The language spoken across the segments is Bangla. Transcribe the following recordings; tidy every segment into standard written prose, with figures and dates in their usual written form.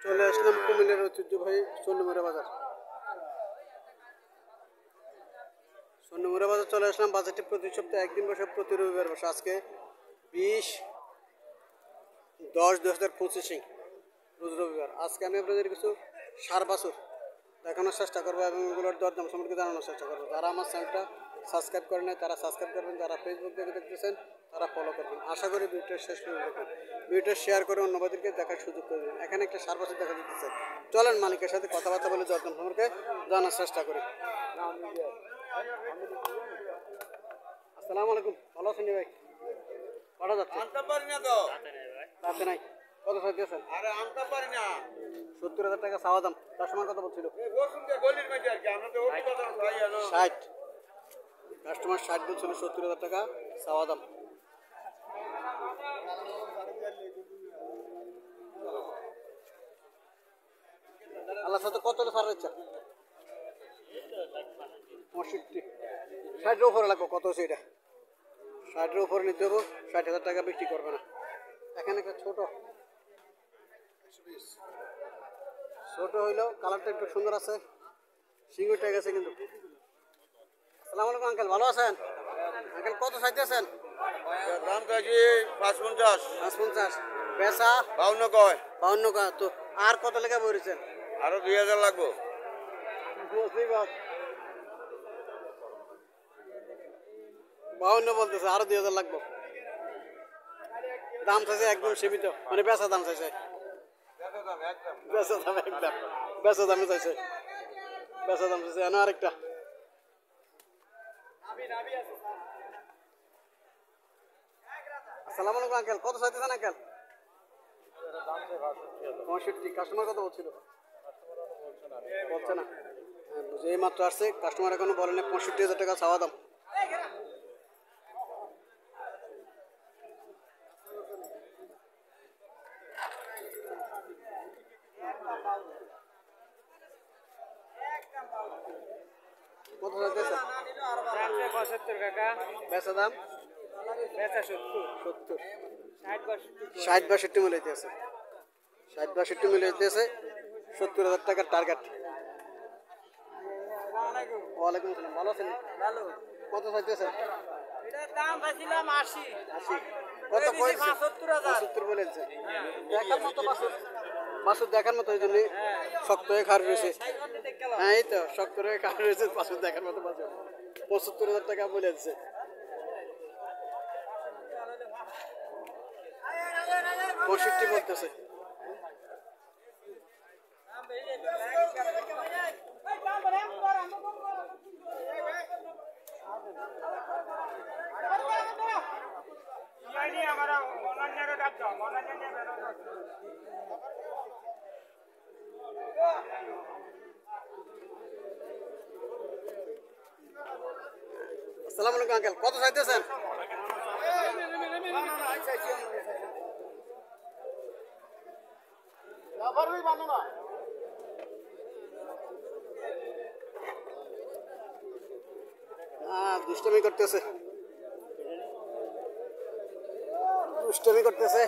চলে আসলাম কুমিল্লার ঐতিহ্যবাহী স্বর্ণমুড়া বাজার। স্বর্ণমুড়া বাজার চলে আসলাম। বাজারটি প্রতি সপ্তাহে একদিন বসে, প্রতি রবিবার বসে। আজকে 20/10/2025 রোজ রবিবার। আজকে আমি আপনাদের কিছু সার বাছুর দেখানোর চেষ্টা করবো এবং এগুলোর দরদাম সম্পর্কে জানানোর চেষ্টা করবো। যারা আমার চ্যানেলটা সাবস্ক্রাইব করেন নাই তারা সাবস্ক্রাইব করবেন, যারা ফেসবুক থেকে দেখতেছেন তারা ফলো করবেন। আশা করি ভিডিওটা শেষ পর্যন্ত দেখবেন, ভিডিওটা শেয়ার করে অন্যবাদেরকে দেখার সুযোগ করে দেবেন। এখানে একটা সার বাছুর দেখা দিতেছে, চলেন মালিকের সাথে কথাবার্তা বলে দরদাম সম্পর্কে জানার চেষ্টা করি। আসসালামু আলাইকুম, ভালো আছেন ভাই? কটা যাচ্ছে? আনতে পারি না তো। তাতে নাই। কত সাইজ দিয়েছেন? আরে আনতে পারি না। 70,000 টাকা চাওয়া দাম। কাস্টমার কত বলছিল? এই বসুন যে গলির মধ্যে আর কি, আমরা তো ওই কথা ভাই হলো 60। কাস্টমার 60 বলছিল, 70,000 টাকা চাওয়া দাম। আল্লাহ সাথে কত ছাড় হচ্ছে? 65। 60-এর উপরে লাগবে। কত হচ্ছে এটা? 60-এর উপরে নিতে হবে। 60,000 টাকা বিক্রি করবে না। এখানে একটা ছোট হইলেও কালারটা একটু সুন্দর আছে, সিঙ্গুরটা গেছে কিন্তু। আসসালামু আলাইকুম আঙ্কেল, ভালো আছেন? আঙ্কেল কত চাইতেছেন? দাম চাইছি 550। 550। পেশা 52 কয়। 52 কা। তো আর কত লেখা বলেছেন? আরো 2000 লাগবে। 52 বলতেছে, আরো 2000 লাগবে। দাম চাইছে একদম সীমিত, মানে বেচা দাম চাইছে। বেচা দাম একদম, বেচা দামে চাইছে, বেচা দাম চাইছে। এনে আরেকটা। আসসালামু আলাইকুম আঙ্কেল, কত চাইতেছেন আঙ্কেল? 65। কাস্টমার কত বলছিল? বলছে না। বুঝে এই মাত্র আসছে, কাস্টমার এখনো বলেনি। 65,000 টাকা চাওয়া দাম। কত চাইতেছেন? 75 কাকা। বেচা দাম বেচা 70। 70। 60 60-62 62। মিলে দিতেছে। 60-62 মিলে দিতেছে। 70,000 টাকার টার্গেট। ওয়ালাইকুম আসসালাম, ভালো আছেন? ভালো। কত চাইতেছেন? এটার দাম চাইছিলাম 80। 80। কত কইছে? 75,000। 75 বলেছে। দেখার মতো বাছুর, বাছুর দেখার মতো। এই জন্য শক্ত হয়ে খার রয়েছে। হ্যাঁ, এই তো শক্ত হয়ে খার রয়েছে, বাছুর দেখার মতো বাছুর। 75,000 টাকা বলেছে। পঁয়ষট্টি বলতেছে। আসসালামু আলাইকুম আঙ্কেল, কত চাইতেছেন? দুষ্টামি করতেছে, দুষ্টামি করতেছে।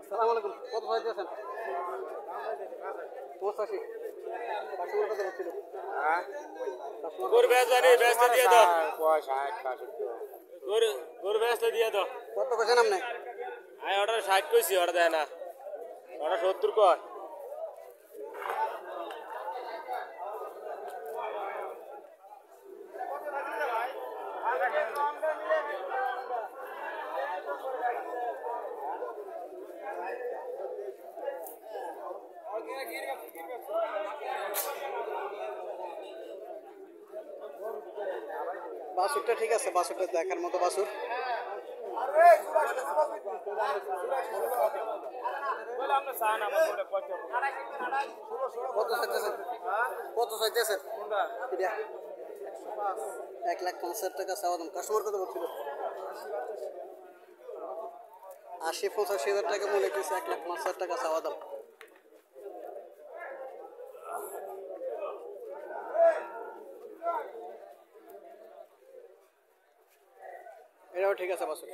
আসসালামু আলাইকুম, কত চাইতেছেন? 85। কাস্টমার কত বলছিল? গরু বেচবানি, বেচতে দিয়ে দাও। গরু বেচতে দিয়ে দাও। কত কইছেন আপনি? আমি অর্ডার 60 কইছি, অর্ডার দেয় না। অর্ডার 70 কয়। বাছুরটা ঠিক আছে, বাছুরটা দেখার মতো বাছুর। কত চাইতেছেন? কত চাইতেছেন? 1,05,000 টাকা চাওয়া দাম। কাস্টমার কত বলছিল? 80-85 হাজার টাকা মূল্য কিছু 1,05,000 টাকা চাওয়া দাম। এটাও ঠিক আছে বাসুর।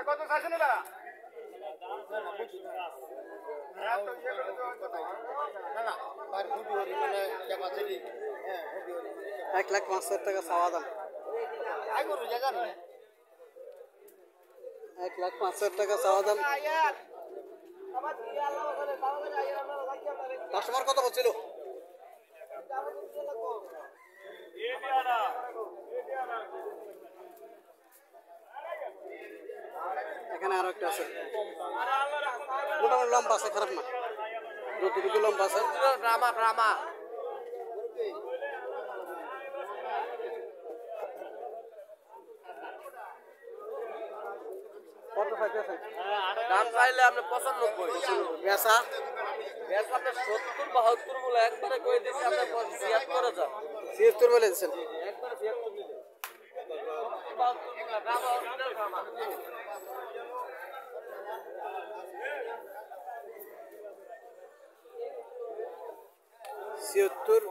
কত চাইছেন এটা? 1,05,000 টাকা চাওয়া দাম। 1,05,000 টাকা চাওয়া দাম। কাস্টমার কত বলছিল? এখানে আরো একটা আছে, মোটামুটি লম্বা আছে, খারাপ না, যতটুকু লম্বা আছে। কত চাইতেছেন? দাম চাইলে আপনি 95, বেচা বেশ আপনি 70-72 বলে একবারে কই দিছি, আপনি 76 করে যান, 76 বলে দিচ্ছেন। একবারে 76 দিলে 72 বলে দাম অরিজিনাল দাম। 76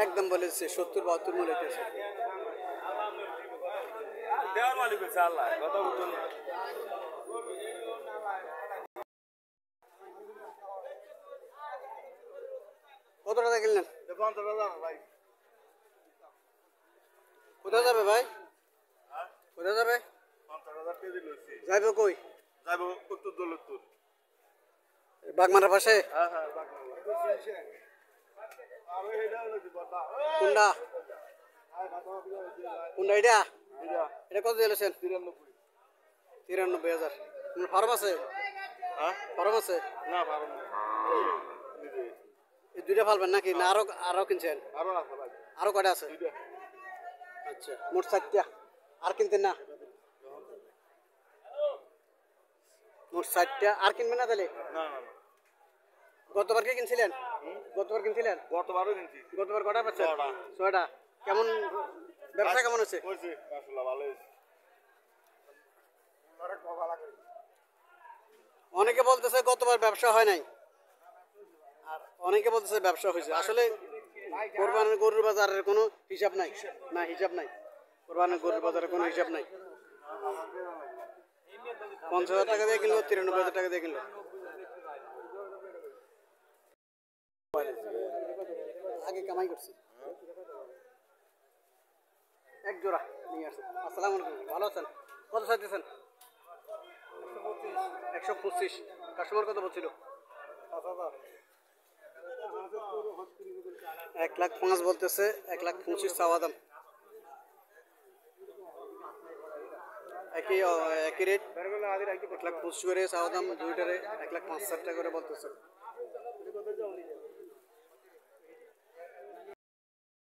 একদম বলেছে, 70-72 মূল্য হইতেছে। দেওয়ার মালিক হচ্ছে আল্লাহ, কথা বুঝুন। কত টাকা কিনলেন? 50,000 ভাই। কোথায় যাবে ভাই? কোথায় যাবে? 50,000 কেজি লইছি। যাইবে কই? যাইবো উত্তর দৌলতপুর। বাগমারার পাশে? হ্যাঁ হ্যাঁ আর এইটা লইছি বাবা। কোনটা? কোনটা এটা? এটা এটা কত দিয়েছেন? 93। 93,000। আপনার ফার্ম আছে? হ্যাঁ? ফার্ম আছে? না পারো না। এই দুইটা ফালবেন নাকি, না আরো কিনছেন? আরো আছে ভাই। আরো কয়টা আছে? দুইটা। আচ্ছা, মোট 4টা। আর কিনতেন না? মোট 4টা। আর কিনবেন না তাহলে? না না না। গতবার কি কিনছিলেন? গতবার কিনছিলেন? গতবারও কিনছি। গতবার কটা পাচ্ছেন? 6টা। 6টা। কেমন ব্যবসা কেমন হচ্ছে? কইছি মাশাআল্লাহ ভালো হইছে। অনেকে বলতেছে গতবার ব্যবসা হয় নাই, আর অনেকে বলতেছে ব্যবসা হয়েছে। আসলে কোরবানির গরুর বাজারের কোনো হিসাব নাই, না হিসাব নাই, কোরবানির গরুর বাজারের কোনো হিসাব নাই। 50,000 টাকা দিয়ে কিনলো, 93,000 টাকা দিয়ে কিনলো। আগে কামাই করছি, এক জোড়া নিয়ে আসছে। আসসালামু আলাইকুম, ভালো আছেন? কত চাইতেছেন? 125। কাস্টমার কত বলছিল? 1,05,000 বলতেছে, 1,25,000 চাওয়া দাম। একই রেট, 1,25,000 করে চাওয়া দাম। দুইটারে 1,05,000 টাকা করে বলতেছে।